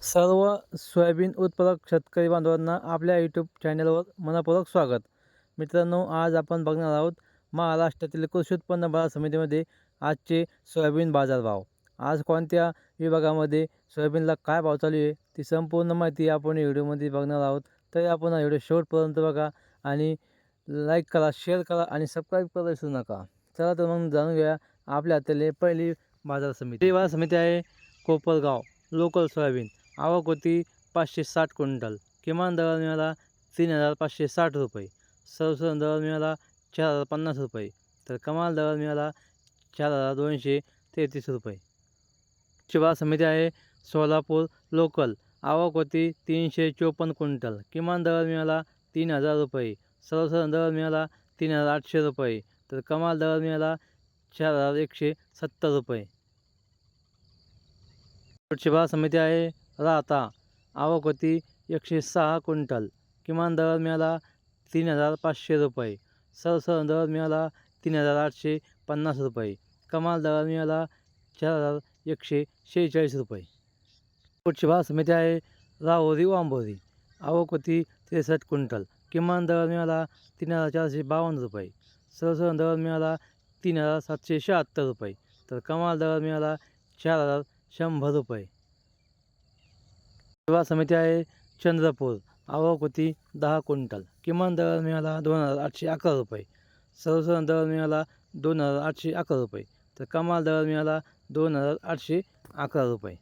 सर्व सोयाबीन उत्पादक शेतकरी बांधवांना आपल्या यूट्यूब चॅनलवर मनपूर्वक स्वागत. मित्रांनो, आज आपण बघणार आहोत महाराष्ट्रातील कृषी उत्पन्न बाजार समितीमध्ये आजचे सोयाबीन बाजारभाव. आज कोणत्या विभागामध्ये सोयाबीनला काय भाव चालू आहे ती संपूर्ण माहिती आपण व्हिडिओमध्ये बघणार आहोत. तर आपण हा व्हिडिओ शेवटपर्यंत बघा आणि लाईक करा, शेअर करा आणि सबस्क्राईब करायला विसरू नका. चला तर मग जाणून घ्या आपल्या हातातली पहिली बाजार समिती. ही बाजार समिती आहे कोपरगाव. लोकल सोयाबीन आवक होती 560 क्विंटल. किमान दर मिळाला 3,560 रुपये. सर्वसाधारण दर मिळाला 4,050 रुपये. तर कमाल दर मिळाला 4,233 रुपये. बाजार समिती आहे सोलापूर लोकल. आवक होती 354 क्विंटल. किमान दर मिळाला 3,000 रुपये. सर्वसाधारण दर मिळाला 3,800 रुपये. तर कमाल दर मिळाला 4,170 रुपये. बाजार समिती आहे राहता. आवक होती 106 क्विंटल. किमान दर मिळाला 3,500 रुपये. सर्वसाधारण दर मिळाला 3,850 रुपये. कमाल दर मिळाला 4,146 रुपये. बाजार समिती आहे राहुरी वांबोरी. आवक होती 63 क्विंटल. किमान दर मिळाला 3,452 रुपये. सर्वसाधारण दर मिळाला 3,776 रुपये. तर कमाल दर मिळाला 4,100 रुपये. बाजार समिती आहे चंद्रपूर. आवक होती 10 क्विंटल. किमान दर मिळाला 2,811 रुपये. सर्वसाधारण दर मिळाला 2,811 रुपये. तर कमाल दर मिळाला 2,811 रुपये.